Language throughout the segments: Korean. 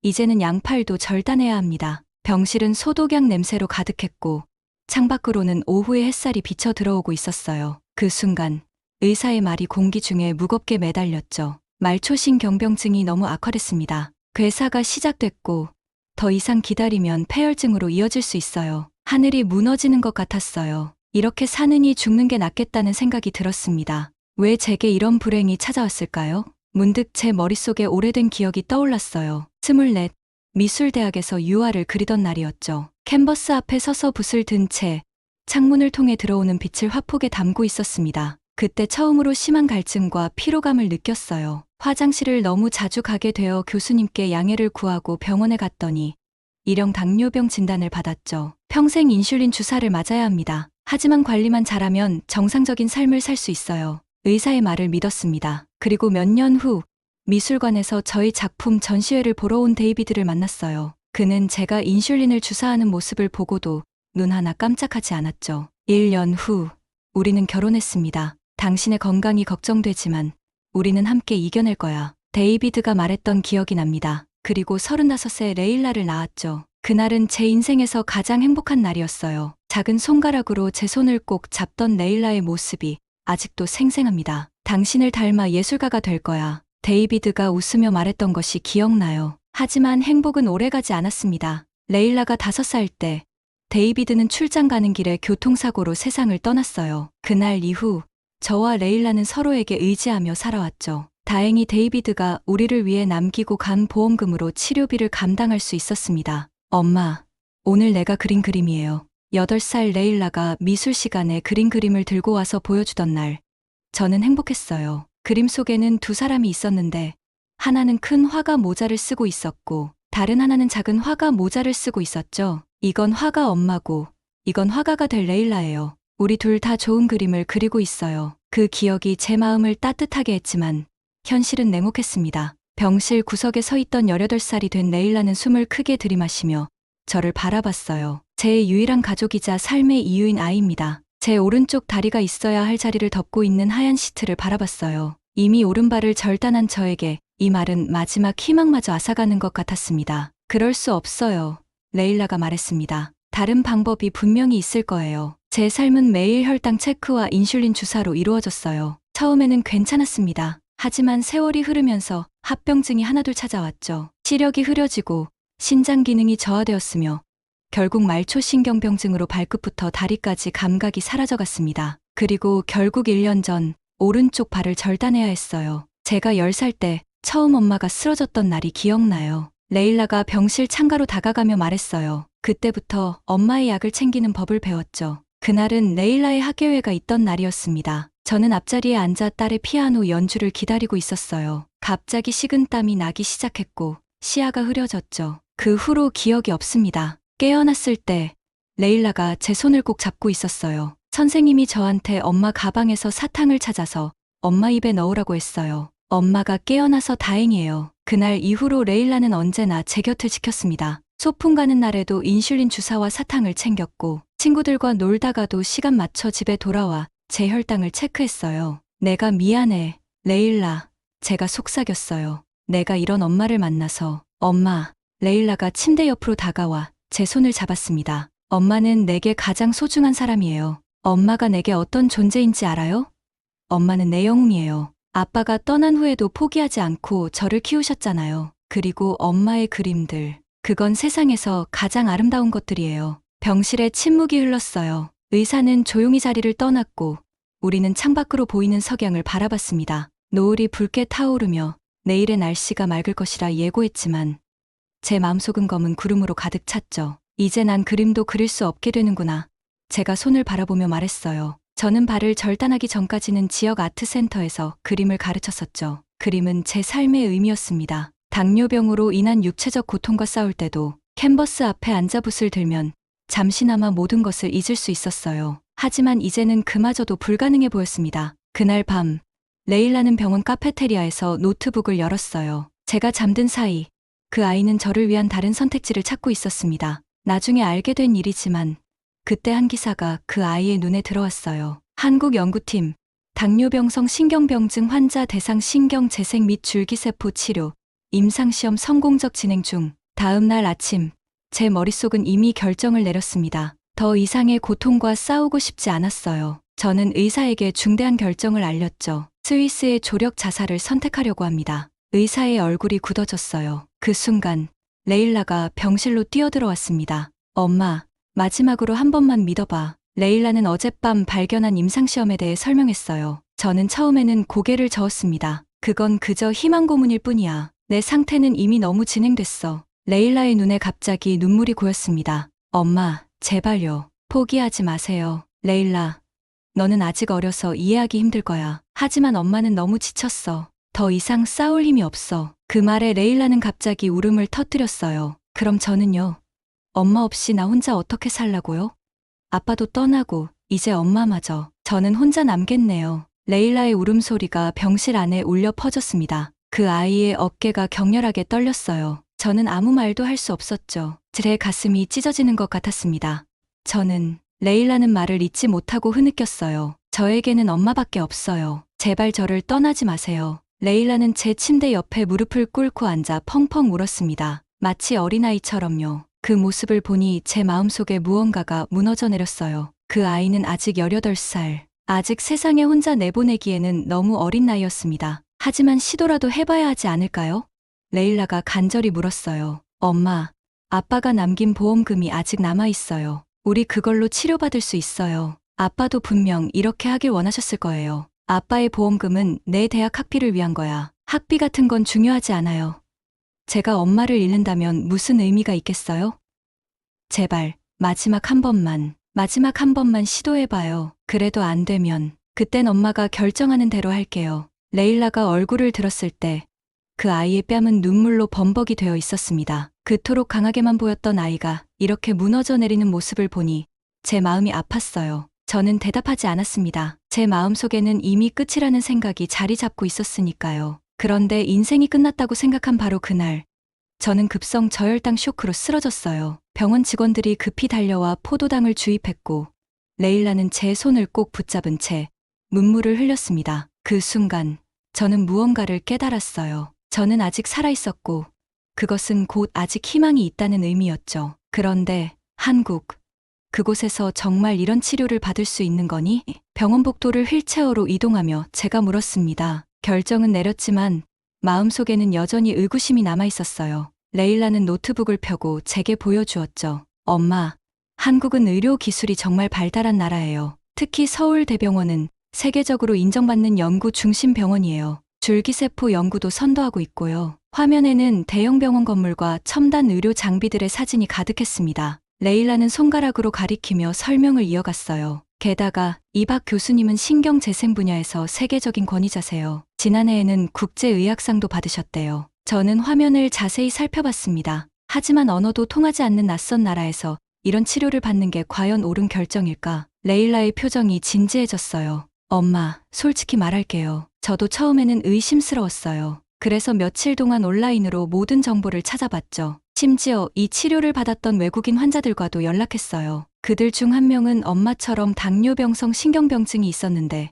이제는 양팔도 절단해야 합니다. 병실은 소독약 냄새로 가득했고 창밖으로는 오후의 햇살이 비쳐 들어오고 있었어요. 그 순간 의사의 말이 공기 중에 무겁게 매달렸죠. 말초신경병증이 너무 악화됐습니다. 괴사가 시작됐고 더 이상 기다리면 폐혈증으로 이어질 수 있어요. 하늘이 무너지는 것 같았어요. 이렇게 사느니 죽는 게 낫겠다는 생각이 들었습니다. 왜 제게 이런 불행이 찾아왔을까요? 문득 제 머릿속에 오래된 기억이 떠올랐어요. 24, 미술대학에서 유화를 그리던 날이었죠. 캔버스 앞에 서서 붓을 든 채 창문을 통해 들어오는 빛을 화폭에 담고 있었습니다. 그때 처음으로 심한 갈증과 피로감을 느꼈어요. 화장실을 너무 자주 가게 되어 교수님께 양해를 구하고 병원에 갔더니 일형 당뇨병 진단을 받았죠. 평생 인슐린 주사를 맞아야 합니다. 하지만 관리만 잘하면 정상적인 삶을 살 수 있어요. 의사의 말을 믿었습니다. 그리고 몇 년 후 미술관에서 저희 작품 전시회를 보러 온 데이비드를 만났어요. 그는 제가 인슐린을 주사하는 모습을 보고도 눈 하나 깜짝하지 않았죠. 1년 후 우리는 결혼했습니다. 당신의 건강이 걱정되지만 우리는 함께 이겨낼 거야. 데이비드가 말했던 기억이 납니다. 그리고 35세 레일라를 낳았죠. 그날은 제 인생에서 가장 행복한 날이었어요. 작은 손가락으로 제 손을 꼭 잡던 레일라의 모습이 아직도 생생합니다. 당신을 닮아 예술가가 될 거야. 데이비드가 웃으며 말했던 것이 기억나요. 하지만 행복은 오래가지 않았습니다. 레일라가 5살 때 데이비드는 출장 가는 길에 교통사고로 세상을 떠났어요. 그날 이후 저와 레일라는 서로에게 의지하며 살아왔죠. 다행히 데이비드가 우리를 위해 남기고 간 보험금으로 치료비를 감당할 수 있었습니다. 엄마, 오늘 내가 그린 그림이에요. 8살 레일라가 미술 시간에 그린 그림을 들고 와서 보여주던 날, 저는 행복했어요. 그림 속에는 2사람이 있었는데 하나는 큰 화가 모자를 쓰고 있었고 다른 하나는 작은 화가 모자를 쓰고 있었죠. 이건 화가 엄마고 이건 화가가 될 레일라예요. 우리 둘 다 좋은 그림을 그리고 있어요. 그 기억이 제 마음을 따뜻하게 했지만 현실은 냉혹했습니다. 병실 구석에 서 있던 18살이 된 레일라는 숨을 크게 들이마시며 저를 바라봤어요. 제 유일한 가족이자 삶의 이유인 아이입니다. 제 오른쪽 다리가 있어야 할 자리를 덮고 있는 하얀 시트를 바라봤어요. 이미 오른발을 절단한 저에게 이 말은 마지막 희망마저 앗아가는 것 같았습니다. 그럴 수 없어요. 레일라가 말했습니다. 다른 방법이 분명히 있을 거예요. 제 삶은 매일 혈당 체크와 인슐린 주사로 이루어졌어요. 처음에는 괜찮았습니다. 하지만 세월이 흐르면서 합병증이 하나둘 찾아왔죠. 시력이 흐려지고 신장 기능이 저하되었으며 결국 말초신경병증으로 발끝부터 다리까지 감각이 사라져갔습니다. 그리고 결국 1년 전 오른쪽 발을 절단해야 했어요. 제가 10살 때 처음 엄마가 쓰러졌던 날이 기억나요. 레일라가 병실 창가로 다가가며 말했어요. 그때부터 엄마의 약을 챙기는 법을 배웠죠. 그날은 레일라의 학예회가 있던 날이었습니다. 저는 앞자리에 앉아 딸의 피아노 연주를 기다리고 있었어요. 갑자기 식은땀이 나기 시작했고 시야가 흐려졌죠. 그 후로 기억이 없습니다. 깨어났을 때 레일라가 제 손을 꼭 잡고 있었어요. 선생님이 저한테 엄마 가방에서 사탕을 찾아서 엄마 입에 넣으라고 했어요. 엄마가 깨어나서 다행이에요. 그날 이후로 레일라는 언제나 제 곁을 지켰습니다. 소풍 가는 날에도 인슐린 주사와 사탕을 챙겼고 친구들과 놀다가도 시간 맞춰 집에 돌아와 제 혈당을 체크했어요. 내가 미안해, 레일라. 제가 속삭였어요. 내가 이런 엄마를 만나서. 엄마, 레일라가 침대 옆으로 다가와 제 손을 잡았습니다. 엄마는 내게 가장 소중한 사람이에요. 엄마가 내게 어떤 존재인지 알아요? 엄마는 내 영웅이에요. 아빠가 떠난 후에도 포기하지 않고 저를 키우셨잖아요. 그리고 엄마의 그림들. 그건 세상에서 가장 아름다운 것들이에요. 병실에 침묵이 흘렀어요. 의사는 조용히 자리를 떠났고 우리는 창밖으로 보이는 석양을 바라봤습니다. 노을이 붉게 타오르며 내일의 날씨가 맑을 것이라 예고했지만 제 마음속은 검은 구름으로 가득 찼죠. 이제 난 그림도 그릴 수 없게 되는구나. 제가 손을 바라보며 말했어요. 저는 발을 절단하기 전까지는 지역 아트센터에서 그림을 가르쳤었죠. 그림은 제 삶의 의미였습니다. 당뇨병으로 인한 육체적 고통과 싸울 때도 캔버스 앞에 앉아 붓을 들면 잠시나마 모든 것을 잊을 수 있었어요. 하지만 이제는 그마저도 불가능해 보였습니다. 그날 밤 레일라는 병원 카페테리아에서 노트북을 열었어요. 제가 잠든 사이 그 아이는 저를 위한 다른 선택지를 찾고 있었습니다. 나중에 알게 된 일이지만 그때 한 기사가 그 아이의 눈에 들어왔어요. 한국 연구팀, 당뇨병성 신경병증 환자 대상 신경재생 및 줄기세포 치료, 임상시험 성공적 진행 중. 다음 날 아침, 제 머릿속은 이미 결정을 내렸습니다. 더 이상의 고통과 싸우고 싶지 않았어요. 저는 의사에게 중대한 결정을 알렸죠. 스위스의 조력 자살을 선택하려고 합니다. 의사의 얼굴이 굳어졌어요. 그 순간 레일라가 병실로 뛰어들어왔습니다. 엄마, 마지막으로 한 번만 믿어봐. 레일라는 어젯밤 발견한 임상시험에 대해 설명했어요. 저는 처음에는 고개를 저었습니다. 그건 그저 희망 고문일 뿐이야. 내 상태는 이미 너무 진행됐어. 레일라의 눈에 갑자기 눈물이 고였습니다. 엄마, 제발요. 포기하지 마세요. 레일라, 너는 아직 어려서 이해하기 힘들 거야. 하지만 엄마는 너무 지쳤어. 더 이상 싸울 힘이 없어. 그 말에 레일라는 갑자기 울음을 터뜨렸어요. 그럼 저는요? 엄마 없이 나 혼자 어떻게 살라고요? 아빠도 떠나고 이제 엄마마저. 저는 혼자 남겠네요. 레일라의 울음소리가 병실 안에 울려 퍼졌습니다. 그 아이의 어깨가 격렬하게 떨렸어요. 저는 아무 말도 할 수 없었죠. 제 가슴이 찢어지는 것 같았습니다. 저는 레일라는 말을 잊지 못하고 흐느꼈어요. 저에게는 엄마밖에 없어요. 제발 저를 떠나지 마세요. 레일라는 제 침대 옆에 무릎을 꿇고 앉아 펑펑 울었습니다. 마치 어린아이처럼요. 그 모습을 보니 제 마음속에 무언가가 무너져 내렸어요. 그 아이는 아직 18살. 아직 세상에 혼자 내보내기에는 너무 어린 나이였습니다. 하지만 시도라도 해봐야 하지 않을까요? 레일라가 간절히 물었어요. 엄마, 아빠가 남긴 보험금이 아직 남아있어요. 우리 그걸로 치료받을 수 있어요. 아빠도 분명 이렇게 하길 원하셨을 거예요. 아빠의 보험금은 내 대학 학비를 위한 거야. 학비 같은 건 중요하지 않아요. 제가 엄마를 잃는다면 무슨 의미가 있겠어요? 제발, 마지막 한 번만 시도해봐요. 그래도 안 되면, 그땐 엄마가 결정하는 대로 할게요. 레일라가 얼굴을 들었을 때, 그 아이의 뺨은 눈물로 범벅이 되어 있었습니다. 그토록 강하게만 보였던 아이가 이렇게 무너져 내리는 모습을 보니 제 마음이 아팠어요. 저는 대답하지 않았습니다. 제 마음속에는 이미 끝이라는 생각이 자리 잡고 있었으니까요. 그런데 인생이 끝났다고 생각한 바로 그날, 저는 급성 저혈당 쇼크로 쓰러졌어요. 병원 직원들이 급히 달려와 포도당을 주입했고, 레일라는 제 손을 꼭 붙잡은 채 눈물을 흘렸습니다. 그 순간 저는 무언가를 깨달았어요. 저는 아직 살아있었고, 그것은 곧 아직 희망이 있다는 의미였죠. 그런데 한국, 그곳에서 정말 이런 치료를 받을 수 있는 거니? 병원 복도를 휠체어로 이동하며 제가 물었습니다. 결정은 내렸지만 마음속에는 여전히 의구심이 남아있었어요. 레일라는 노트북을 펴고 제게 보여주었죠. 엄마, 한국은 의료 기술이 정말 발달한 나라예요. 특히 서울대병원은 세계적으로 인정받는 연구 중심 병원이에요. 줄기세포 연구도 선도하고 있고요. 화면에는 대형 병원 건물과 첨단 의료 장비들의 사진이 가득했습니다. 레일라는 손가락으로 가리키며 설명을 이어갔어요. 게다가 이박 교수님은 신경재생 분야에서 세계적인 권위자세요. 지난해에는 국제의학상도 받으셨대요. 저는 화면을 자세히 살펴봤습니다. 하지만 언어도 통하지 않는 낯선 나라에서 이런 치료를 받는 게 과연 옳은 결정일까? 레일라의 표정이 진지해졌어요. 엄마, 솔직히 말할게요. 저도 처음에는 의심스러웠어요. 그래서 며칠 동안 온라인으로 모든 정보를 찾아봤죠. 심지어 이 치료를 받았던 외국인 환자들과도 연락했어요. 그들 중 한 명은 엄마처럼 당뇨병성 신경병증이 있었는데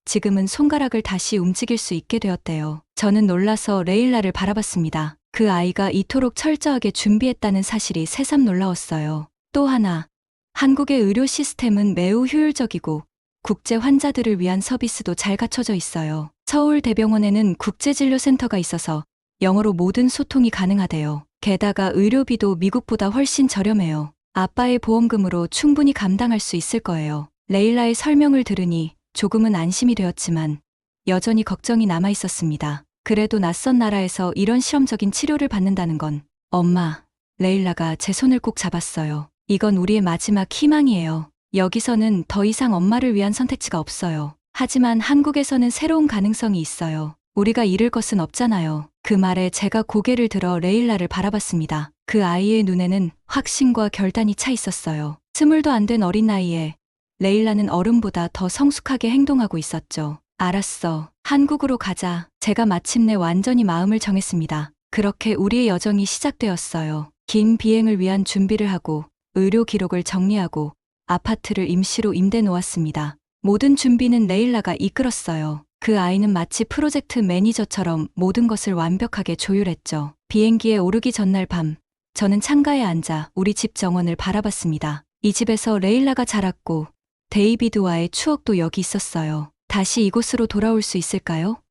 지금은 손가락을 다시 움직일 수 있게 되었대요. 저는 놀라서 레일라를 바라봤습니다. 그 아이가 이토록 철저하게 준비했다는 사실이 새삼 놀라웠어요. 또 하나, 한국의 의료 시스템은 매우 효율적이고 국제 환자들을 위한 서비스도 잘 갖춰져 있어요. 서울대병원에는 국제진료센터가 있어서 영어로 모든 소통이 가능하대요. 게다가 의료비도 미국보다 훨씬 저렴해요. 아빠의 보험금으로 충분히 감당할 수 있을 거예요. 레일라의 설명을 들으니 조금은 안심이 되었지만 여전히 걱정이 남아 있었습니다. 그래도 낯선 나라에서 이런 실험적인 치료를 받는다는 건 엄마, 레일라가 제 손을 꼭 잡았어요. 이건 우리의 마지막 희망이에요. 여기서는 더 이상 엄마를 위한 선택지가 없어요. 하지만 한국에서는 새로운 가능성이 있어요. 우리가 잃을 것은 없잖아요. 그 말에 제가 고개를 들어 레일라를 바라봤습니다. 그 아이의 눈에는 확신과 결단이 차 있었어요. 20도 안 된 어린 나이에 레일라는 어른보다 더 성숙하게 행동하고 있었죠. 알았어. 한국으로 가자. 제가 마침내 완전히 마음을 정했습니다. 그렇게 우리의 여정이 시작되었어요. 긴 비행을 위한 준비를 하고 의료 기록을 정리하고 아파트를 임시로 임대 놓았습니다. 모든 준비는 레일라가 이끌었어요. 그 아이는 마치 프로젝트 매니저처럼 모든 것을 완벽하게 조율했죠. 비행기에 오르기 전날 밤, 저는 창가에 앉아 우리 집 정원을 바라봤습니다. 이 집에서 레일라가 자랐고 데이비드와의 추억도 여기 있었어요. 다시 이곳으로 돌아올 수 있을까요?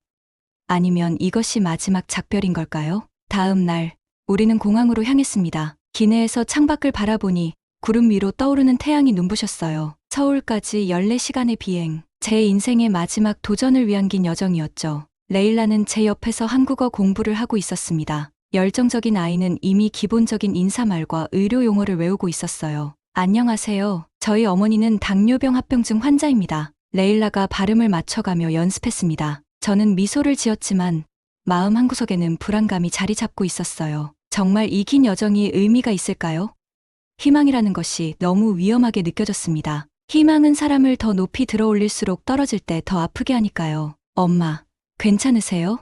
아니면 이것이 마지막 작별인 걸까요? 다음 날, 우리는 공항으로 향했습니다. 기내에서 창밖을 바라보니 구름 위로 떠오르는 태양이 눈부셨어요. 서울까지 14시간의 비행. 제 인생의 마지막 도전을 위한 긴 여정이었죠. 레일라는 제 옆에서 한국어 공부를 하고 있었습니다. 열정적인 아이는 이미 기본적인 인사말과 의료 용어를 외우고 있었어요. 안녕하세요. 저희 어머니는 당뇨병 합병증 환자입니다. 레일라가 발음을 맞춰가며 연습했습니다. 저는 미소를 지었지만 마음 한구석에는 불안감이 자리 잡고 있었어요. 정말 이 긴 여정이 의미가 있을까요? 희망이라는 것이 너무 위험하게 느껴졌습니다. 희망은 사람을 더 높이 들어올릴수록 떨어질 때 더 아프게 하니까요. 엄마, 괜찮으세요?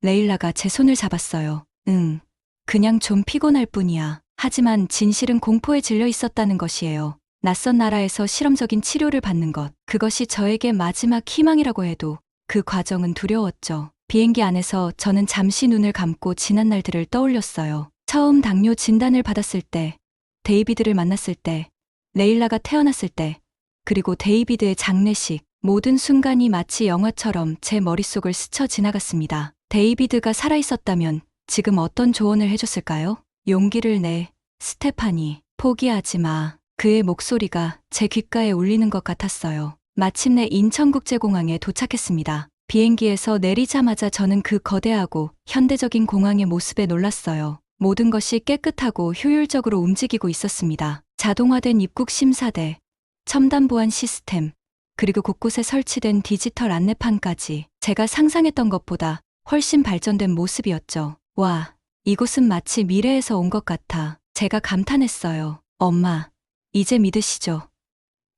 레일라가 제 손을 잡았어요. 응, 그냥 좀 피곤할 뿐이야. 하지만 진실은 공포에 질려 있었다는 것이에요. 낯선 나라에서 실험적인 치료를 받는 것, 그것이 저에게 마지막 희망이라고 해도 그 과정은 두려웠죠. 비행기 안에서 저는 잠시 눈을 감고 지난 날들을 떠올렸어요. 처음 당뇨 진단을 받았을 때, 데이비드를 만났을 때, 레일라가 태어났을 때, 그리고 데이비드의 장례식, 모든 순간이 마치 영화처럼 제 머릿속을 스쳐 지나갔습니다. 데이비드가 살아있었다면 지금 어떤 조언을 해줬을까요? 용기를 내, 스테파니. 포기하지 마. 그의 목소리가 제 귓가에 울리는 것 같았어요. 마침내 인천국제공항에 도착했습니다. 비행기에서 내리자마자 저는 그 거대하고 현대적인 공항의 모습에 놀랐어요. 모든 것이 깨끗하고 효율적으로 움직이고 있었습니다. 자동화된 입국 심사대, 첨단 보안 시스템, 그리고 곳곳에 설치된 디지털 안내판까지 제가 상상했던 것보다 훨씬 발전된 모습이었죠. 와, 이곳은 마치 미래에서 온 것 같아. 제가 감탄했어요. 엄마, 이제 믿으시죠?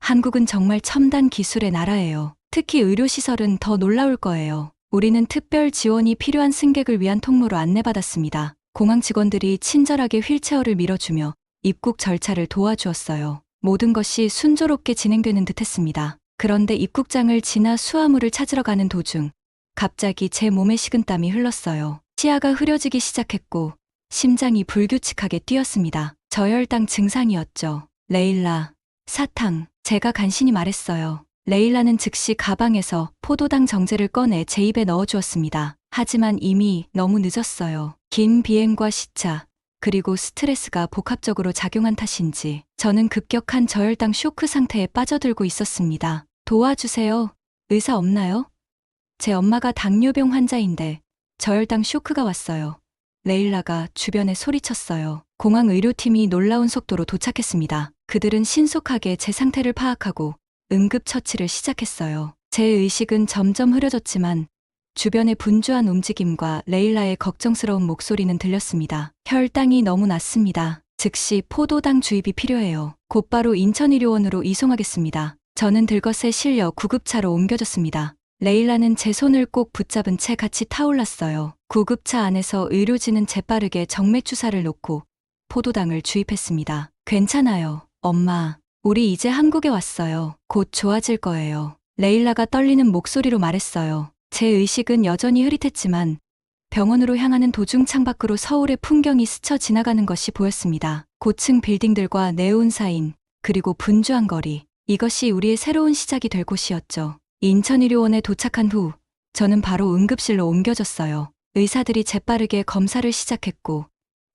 한국은 정말 첨단 기술의 나라예요. 특히 의료시설은 더 놀라울 거예요. 우리는 특별 지원이 필요한 승객을 위한 통로로 안내받았습니다. 공항 직원들이 친절하게 휠체어를 밀어주며 입국 절차를 도와주었어요. 모든 것이 순조롭게 진행되는 듯했습니다. 그런데 입국장을 지나 수화물을 찾으러 가는 도중 갑자기 제 몸에 식은땀이 흘렀어요. 시야가 흐려지기 시작했고 심장이 불규칙하게 뛰었습니다. 저혈당 증상이었죠. 레일라, 사탕. 제가 간신히 말했어요. 레일라는 즉시 가방에서 포도당 정제를 꺼내 제 입에 넣어주었습니다. 하지만 이미 너무 늦었어요. 긴 비행과 시차, 그리고 스트레스가 복합적으로 작용한 탓인지 저는 급격한 저혈당 쇼크 상태에 빠져들고 있었습니다. 도와주세요. 의사 없나요? 제 엄마가 당뇨병 환자인데 저혈당 쇼크가 왔어요. 레일라가 주변에 소리쳤어요. 공항 의료팀이 놀라운 속도로 도착했습니다. 그들은 신속하게 제 상태를 파악하고 응급처치를 시작했어요. 제 의식은 점점 흐려졌지만 주변의 분주한 움직임과 레일라의 걱정스러운 목소리는 들렸습니다. 혈당이 너무 낮습니다. 즉시 포도당 주입이 필요해요. 곧바로 인천의료원으로 이송하겠습니다. 저는 들것에 실려 구급차로 옮겨졌습니다. 레일라는 제 손을 꼭 붙잡은 채 같이 타올랐어요. 구급차 안에서 의료진은 재빠르게 정맥 주사를 놓고 포도당을 주입했습니다. 괜찮아요, 엄마. 우리 이제 한국에 왔어요. 곧 좋아질 거예요. 레일라가 떨리는 목소리로 말했어요. 제 의식은 여전히 흐릿했지만 병원으로 향하는 도중 창밖으로 서울의 풍경이 스쳐 지나가는 것이 보였습니다. 고층 빌딩들과 네온 사인, 그리고 분주한 거리. 이것이 우리의 새로운 시작이 될 곳이었죠. 인천의료원에 도착한 후 저는 바로 응급실로 옮겨졌어요. 의사들이 재빠르게 검사를 시작했고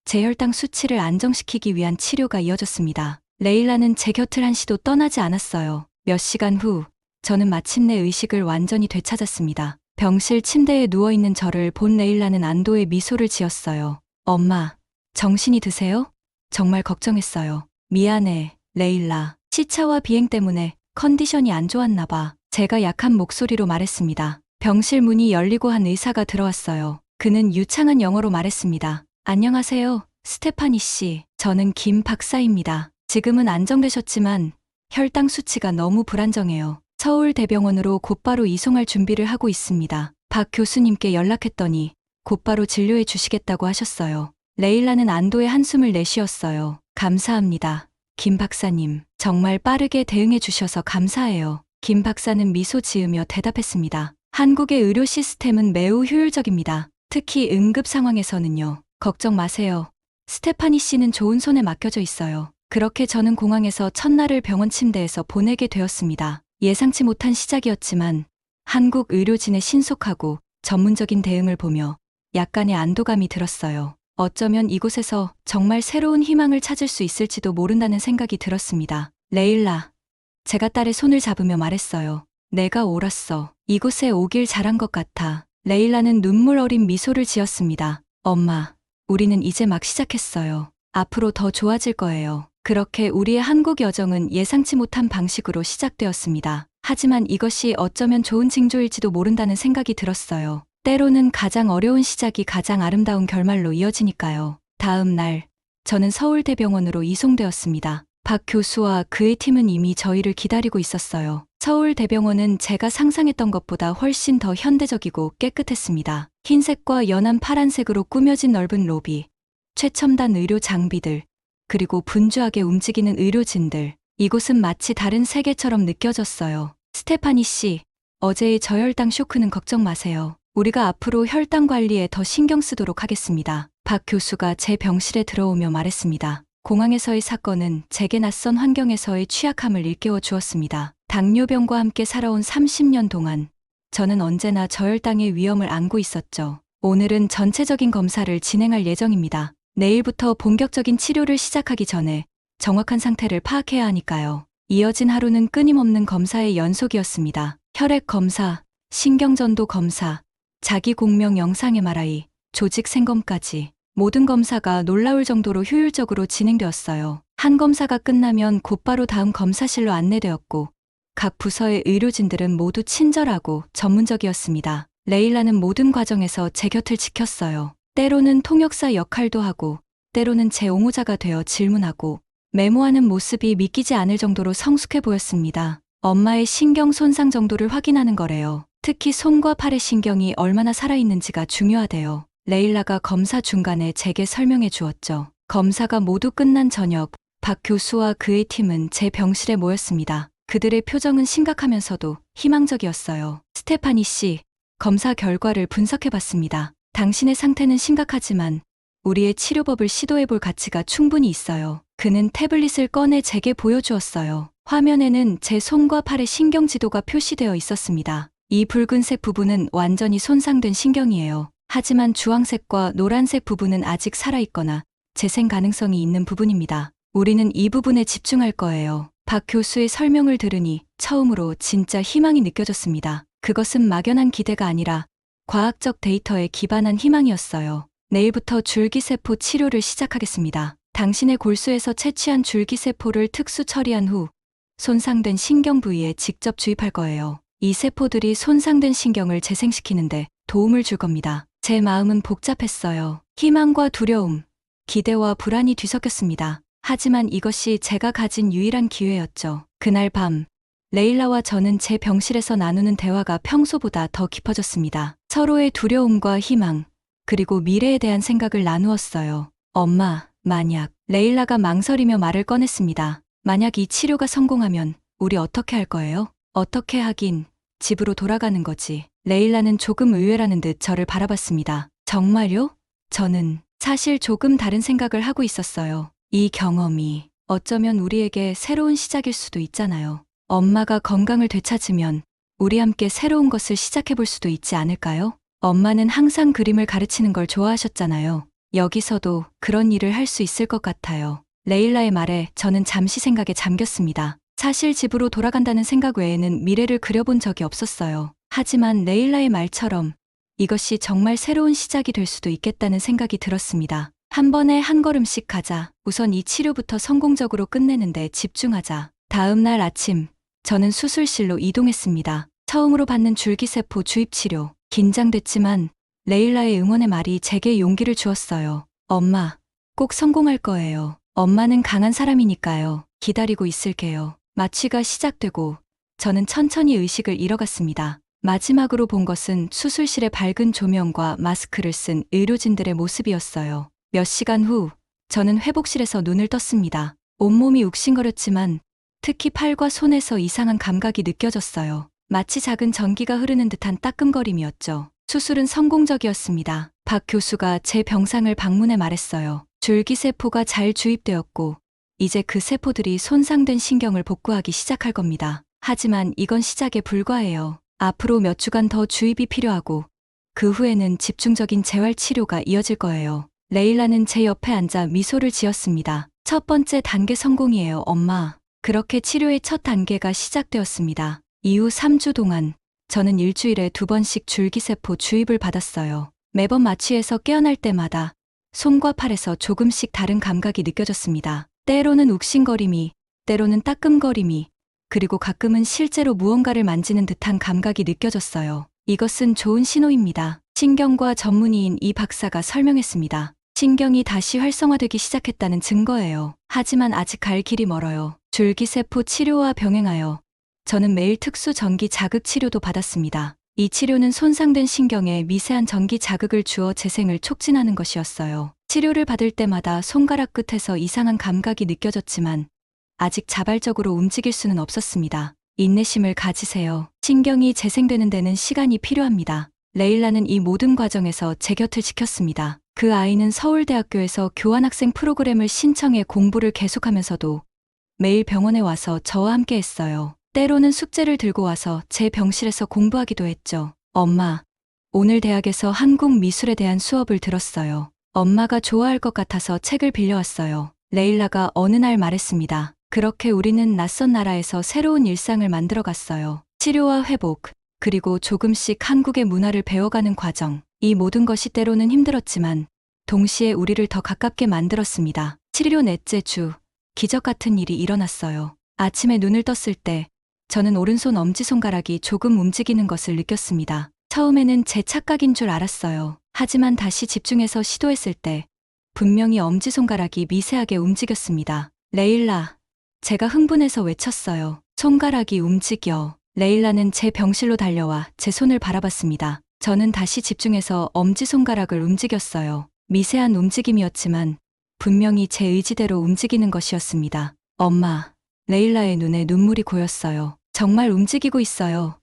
제 혈당 수치를 안정시키기 위한 치료가 이어졌습니다. 레일라는 제 곁을 한시도 떠나지 않았어요. 몇 시간 후 저는 마침내 의식을 완전히 되찾았습니다. 병실 침대에 누워있는 저를 본 레일라는 안도의 미소를 지었어요. 엄마, 정신이 드세요? 정말 걱정했어요. 미안해, 레일라. 시차와 비행 때문에 컨디션이 안 좋았나 봐. 제가 약한 목소리로 말했습니다. 병실 문이 열리고 한 의사가 들어왔어요. 그는 유창한 영어로 말했습니다. 안녕하세요, 스테파니 씨. 저는 김 박사입니다. 지금은 안정되셨지만 혈당 수치가 너무 불안정해요. 서울대병원으로 곧바로 이송할 준비를 하고 있습니다. 박 교수님께 연락했더니 곧바로 진료해 주시겠다고 하셨어요. 레일라는 안도의 한숨을 내쉬었어요. 감사합니다, 김 박사님. 정말 빠르게 대응해 주셔서 감사해요. 김 박사는 미소 지으며 대답했습니다. 한국의 의료 시스템은 매우 효율적입니다. 특히 응급 상황에서는요. 걱정 마세요. 스테파니 씨는 좋은 손에 맡겨져 있어요. 그렇게 저는 공항에서 첫날을 병원 침대에서 보내게 되었습니다. 예상치 못한 시작이었지만 한국 의료진의 신속하고 전문적인 대응을 보며 약간의 안도감이 들었어요. 어쩌면 이곳에서 정말 새로운 희망을 찾을 수 있을지도 모른다는 생각이 들었습니다. 레일라, 제가 딸의 손을 잡으며 말했어요. 내가 옳았어. 이곳에 오길 잘한 것 같아. 레일라는 눈물 어린 미소를 지었습니다. 엄마, 우리는 이제 막 시작했어요. 앞으로 더 좋아질 거예요. 그렇게 우리의 한국 여정은 예상치 못한 방식으로 시작되었습니다. 하지만 이것이 어쩌면 좋은 징조일지도 모른다는 생각이 들었어요. 때로는 가장 어려운 시작이 가장 아름다운 결말로 이어지니까요. 다음 날, 저는 서울대병원으로 이송되었습니다. 박 교수와 그의 팀은 이미 저희를 기다리고 있었어요. 서울대병원은 제가 상상했던 것보다 훨씬 더 현대적이고 깨끗했습니다. 흰색과 연한 파란색으로 꾸며진 넓은 로비, 최첨단 의료 장비들, 그리고 분주하게 움직이는 의료진들. 이곳은 마치 다른 세계처럼 느껴졌어요. 스테파니 씨, 어제의 저혈당 쇼크는 걱정 마세요. 우리가 앞으로 혈당 관리에 더 신경 쓰도록 하겠습니다. 박 교수가 제 병실에 들어오며 말했습니다. 공항에서의 사건은 제게 낯선 환경에서의 취약함을 일깨워 주었습니다. 당뇨병과 함께 살아온 30년 동안 저는 언제나 저혈당의 위험을 안고 있었죠. 오늘은 전체적인 검사를 진행할 예정입니다. 내일부터 본격적인 치료를 시작하기 전에 정확한 상태를 파악해야 하니까요. 이어진 하루는 끊임없는 검사의 연속이었습니다. 혈액 검사, 신경전도 검사, 자기 공명 영상 MRI, 조직 생검까지 모든 검사가 놀라울 정도로 효율적으로 진행되었어요. 한 검사가 끝나면 곧바로 다음 검사실로 안내되었고 각 부서의 의료진들은 모두 친절하고 전문적이었습니다. 레일라는 모든 과정에서 제 곁을 지켰어요. 때로는 통역사 역할도 하고 때로는 제 옹호자가 되어 질문하고 메모하는 모습이 믿기지 않을 정도로 성숙해 보였습니다. 엄마의 신경 손상 정도를 확인하는 거래요. 특히 손과 팔의 신경이 얼마나 살아있는지가 중요하대요. 레일라가 검사 중간에 제게 설명해 주었죠. 검사가 모두 끝난 저녁, 박 교수와 그의 팀은 제 병실에 모였습니다. 그들의 표정은 심각하면서도 희망적이었어요. 스테파니 씨, 검사 결과를 분석해 봤습니다. 당신의 상태는 심각하지만 우리의 치료법을 시도해 볼 가치가 충분히 있어요. 그는 태블릿을 꺼내 제게 보여주었어요. 화면에는 제 손과 팔의 신경 지도가 표시되어 있었습니다. 이 붉은색 부분은 완전히 손상된 신경이에요. 하지만 주황색과 노란색 부분은 아직 살아있거나 재생 가능성이 있는 부분입니다. 우리는 이 부분에 집중할 거예요. 박 교수의 설명을 들으니 처음으로 진짜 희망이 느껴졌습니다. 그것은 막연한 기대가 아니라 과학적 데이터에 기반한 희망이었어요. 내일부터 줄기세포 치료를 시작하겠습니다. 당신의 골수에서 채취한 줄기세포를 특수 처리한 후 손상된 신경 부위에 직접 주입할 거예요. 이 세포들이 손상된 신경을 재생시키는데 도움을 줄 겁니다. 제 마음은 복잡했어요. 희망과 두려움, 기대와 불안이 뒤섞였습니다. 하지만 이것이 제가 가진 유일한 기회였죠. 그날 밤, 레일라와 저는 제 병실에서 나누는 대화가 평소보다 더 깊어졌습니다. 서로의 두려움과 희망, 그리고 미래에 대한 생각을 나누었어요. 엄마, 만약, 레일라가 망설이며 말을 꺼냈습니다. 만약 이 치료가 성공하면 우리 어떻게 할 거예요? 어떻게 하긴, 집으로 돌아가는 거지. 레일라는 조금 의외라는 듯 저를 바라봤습니다. 정말요? 저는 사실 조금 다른 생각을 하고 있었어요. 이 경험이 어쩌면 우리에게 새로운 시작일 수도 있잖아요. 엄마가 건강을 되찾으면 우리 함께 새로운 것을 시작해 볼 수도 있지 않을까요? 엄마는 항상 그림을 가르치는 걸 좋아하셨잖아요. 여기서도 그런 일을 할 수 있을 것 같아요. 레일라의 말에 저는 잠시 생각에 잠겼습니다. 사실 집으로 돌아간다는 생각 외에는 미래를 그려본 적이 없었어요. 하지만 레일라의 말처럼 이것이 정말 새로운 시작이 될 수도 있겠다는 생각이 들었습니다. 한 번에 한 걸음씩 가자. 우선 이 치료부터 성공적으로 끝내는데 집중하자. 다음 날 아침, 저는 수술실로 이동했습니다. 처음으로 받는 줄기세포 주입 치료. 긴장됐지만 레일라의 응원의 말이 제게 용기를 주었어요. 엄마, 꼭 성공할 거예요. 엄마는 강한 사람이니까요. 기다리고 있을게요. 마취가 시작되고 저는 천천히 의식을 잃어갔습니다. 마지막으로 본 것은 수술실의 밝은 조명과 마스크를 쓴 의료진들의 모습이었어요. 몇 시간 후, 저는 회복실에서 눈을 떴습니다. 온몸이 욱신거렸지만 특히 팔과 손에서 이상한 감각이 느껴졌어요. 마치 작은 전기가 흐르는 듯한 따끔거림이었죠. 수술은 성공적이었습니다. 박 교수가 제 병상을 방문해 말했어요. 줄기세포가 잘 주입되었고 이제 그 세포들이 손상된 신경을 복구하기 시작할 겁니다. 하지만 이건 시작에 불과해요. 앞으로 몇 주간 더 주입이 필요하고 그 후에는 집중적인 재활 치료가 이어질 거예요. 레일라는 제 옆에 앉아 미소를 지었습니다. 첫 번째 단계 성공이에요, 엄마. 그렇게 치료의 첫 단계가 시작되었습니다. 이후 3주 동안 저는 일주일에 2번씩 줄기세포 주입을 받았어요. 매번 마취에서 깨어날 때마다 손과 팔에서 조금씩 다른 감각이 느껴졌습니다. 때로는 욱신거림이, 때로는 따끔거림이, 그리고 가끔은 실제로 무언가를 만지는 듯한 감각이 느껴졌어요. 이것은 좋은 신호입니다. 신경과 전문의인 이 박사가 설명했습니다. 신경이 다시 활성화되기 시작했다는 증거예요. 하지만 아직 갈 길이 멀어요. 줄기세포 치료와 병행하여 저는 매일 특수 전기 자극 치료도 받았습니다. 이 치료는 손상된 신경에 미세한 전기 자극을 주어 재생을 촉진하는 것이었어요. 치료를 받을 때마다 손가락 끝에서 이상한 감각이 느껴졌지만 아직 자발적으로 움직일 수는 없었습니다. 인내심을 가지세요. 신경이 재생되는 데는 시간이 필요합니다. 레일라는 이 모든 과정에서 제 곁을 지켰습니다. 그 아이는 서울대학교에서 교환학생 프로그램을 신청해 공부를 계속하면서도 매일 병원에 와서 저와 함께 했어요. 때로는 숙제를 들고 와서 제 병실에서 공부하기도 했죠. 엄마, 오늘 대학에서 한국 미술에 대한 수업을 들었어요. 엄마가 좋아할 것 같아서 책을 빌려왔어요. 레일라가 어느 날 말했습니다. 그렇게 우리는 낯선 나라에서 새로운 일상을 만들어갔어요. 치료와 회복, 그리고 조금씩 한국의 문화를 배워가는 과정. 이 모든 것이 때로는 힘들었지만 동시에 우리를 더 가깝게 만들었습니다. 치료 넷째 주, 기적 같은 일이 일어났어요. 아침에 눈을 떴을 때 저는 오른손 엄지손가락이 조금 움직이는 것을 느꼈습니다. 처음에는 제 착각인 줄 알았어요. 하지만 다시 집중해서 시도했을 때 분명히 엄지손가락이 미세하게 움직였습니다. 레일라, 제가 흥분해서 외쳤어요. 손가락이 움직여. 레일라는 제 병실로 달려와 제 손을 바라봤습니다. 저는 다시 집중해서 엄지손가락을 움직였어요. 미세한 움직임이었지만 분명히 제 의지대로 움직이는 것이었습니다. 엄마, 레일라의 눈에 눈물이 고였어요. 정말 움직이고 있어요.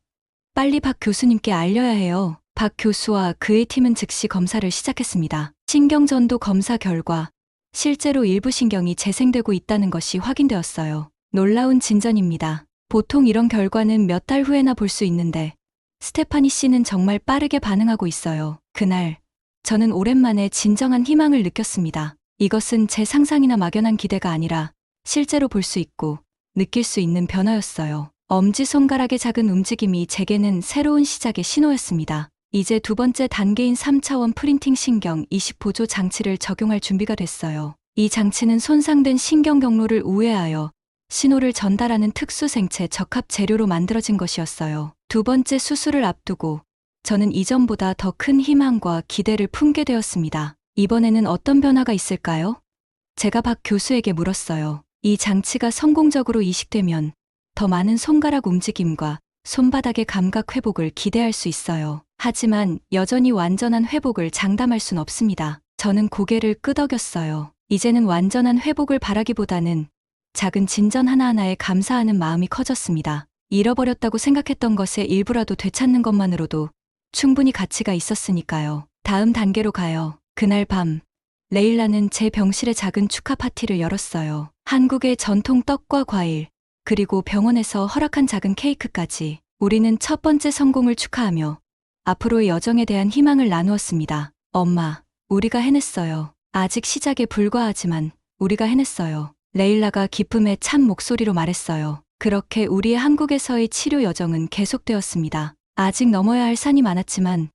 빨리 박 교수님께 알려야 해요. 박 교수와 그의 팀은 즉시 검사를 시작했습니다. 신경전도 검사 결과 실제로 일부 신경이 재생되고 있다는 것이 확인되었어요. 놀라운 진전입니다. 보통 이런 결과는 몇 달 후에나 볼 수 있는데 스테파니 씨는 정말 빠르게 반응하고 있어요. 그날 저는 오랜만에 진정한 희망을 느꼈습니다. 이것은 제 상상이나 막연한 기대가 아니라 실제로 볼 수 있고 느낄 수 있는 변화였어요. 엄지손가락의 작은 움직임이 제게는 새로운 시작의 신호였습니다. 이제 두 번째 단계인 3차원 프린팅 신경 20보조 장치를 적용할 준비가 됐어요. 이 장치는 손상된 신경 경로를 우회하여 신호를 전달하는 특수 생체 적합 재료로 만들어진 것이었어요. 두 번째 수술을 앞두고 저는 이전보다 더 큰 희망과 기대를 품게 되었습니다. 이번에는 어떤 변화가 있을까요? 제가 박 교수에게 물었어요. 이 장치가 성공적으로 이식되면 더 많은 손가락 움직임과 손바닥의 감각 회복을 기대할 수 있어요. 하지만 여전히 완전한 회복을 장담할 순 없습니다. 저는 고개를 끄덕였어요. 이제는 완전한 회복을 바라기보다는 작은 진전 하나하나에 감사하는 마음이 커졌습니다. 잃어버렸다고 생각했던 것의 일부라도 되찾는 것만으로도 충분히 가치가 있었으니까요. 다음 단계로 가요. 그날 밤, 레일라는 제 병실에 작은 축하 파티를 열었어요. 한국의 전통 떡과 과일, 그리고 병원에서 허락한 작은 케이크까지. 우리는 첫 번째 성공을 축하하며 앞으로의 여정에 대한 희망을 나누었습니다. 엄마, 우리가 해냈어요. 아직 시작에 불과하지만 우리가 해냈어요. 레일라가 기쁨에 찬 목소리로 말했어요. 그렇게 우리의 한국에서의 치료 여정은 계속되었습니다. 아직 넘어야 할 산이 많았지만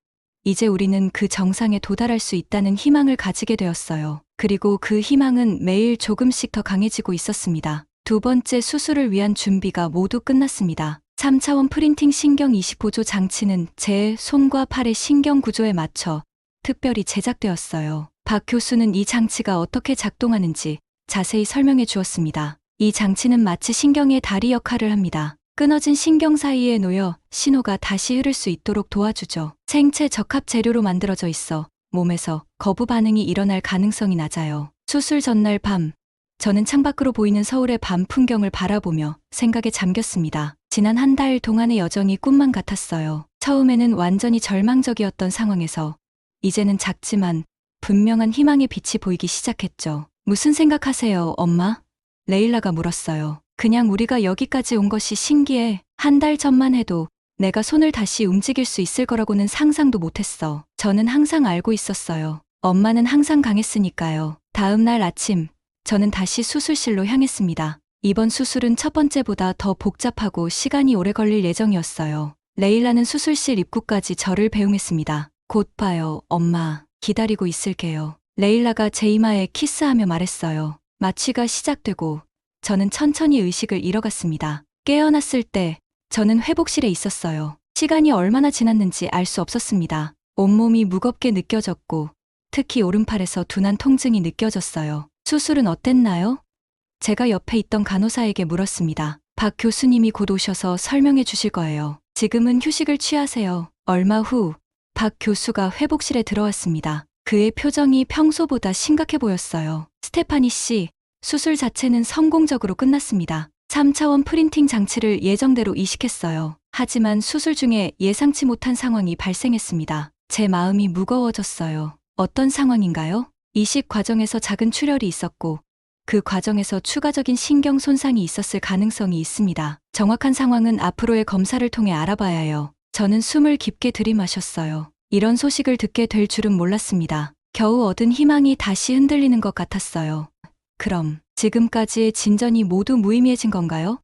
이제 우리는 그 정상에 도달할 수 있다는 희망을 가지게 되었어요. 그리고 그 희망은 매일 조금씩 더 강해지고 있었습니다. 두 번째 수술을 위한 준비가 모두 끝났습니다. 3차원 프린팅 신경 20보조 장치는 제 손과 팔의 신경 구조에 맞춰 특별히 제작되었어요. 박 교수는 이 장치가 어떻게 작동하는지 자세히 설명해 주었습니다. 이 장치는 마치 신경의 다리 역할을 합니다. 끊어진 신경 사이에 놓여 신호가 다시 흐를 수 있도록 도와주죠. 생체 적합 재료로 만들어져 있어 몸에서 거부 반응이 일어날 가능성이 낮아요. 수술 전날 밤, 저는 창밖으로 보이는 서울의 밤 풍경을 바라보며 생각에 잠겼습니다. 지난 한 달 동안의 여정이 꿈만 같았어요. 처음에는 완전히 절망적이었던 상황에서 이제는 작지만 분명한 희망의 빛이 보이기 시작했죠. 무슨 생각하세요, 엄마? 레일라가 물었어요. 그냥 우리가 여기까지 온 것이 신기해. 한 달 전만 해도 내가 손을 다시 움직일 수 있을 거라고는 상상도 못했어. 저는 항상 알고 있었어요. 엄마는 항상 강했으니까요. 다음 날 아침, 저는 다시 수술실로 향했습니다. 이번 수술은 첫 번째보다 더 복잡하고 시간이 오래 걸릴 예정이었어요. 레일라는 수술실 입구까지 저를 배웅했습니다. 곧 봐요, 엄마. 기다리고 있을게요. 레일라가 제 이마에 키스하며 말했어요. 마취가 시작되고 저는 천천히 의식을 잃어갔습니다. 깨어났을 때 저는 회복실에 있었어요. 시간이 얼마나 지났는지 알 수 없었습니다. 온몸이 무겁게 느껴졌고 특히 오른팔에서 둔한 통증이 느껴졌어요. 수술은 어땠나요? 제가 옆에 있던 간호사에게 물었습니다. 박 교수님이 곧 오셔서 설명해 주실 거예요. 지금은 휴식을 취하세요. 얼마 후 박 교수가 회복실에 들어왔습니다. 그의 표정이 평소보다 심각해 보였어요. 스테파니 씨, 수술 자체는 성공적으로 끝났습니다. 3차원 프린팅 장치를 예정대로 이식했어요. 하지만 수술 중에 예상치 못한 상황이 발생했습니다. 제 마음이 무거워졌어요. 어떤 상황인가요? 이식 과정에서 작은 출혈이 있었고 그 과정에서 추가적인 신경 손상이 있었을 가능성이 있습니다. 정확한 상황은 앞으로의 검사를 통해 알아봐야 해요. 저는 숨을 깊게 들이마셨어요. 이런 소식을 듣게 될 줄은 몰랐습니다. 겨우 얻은 희망이 다시 흔들리는 것 같았어요. 그럼 지금까지의 진전이 모두 무의미해진 건가요?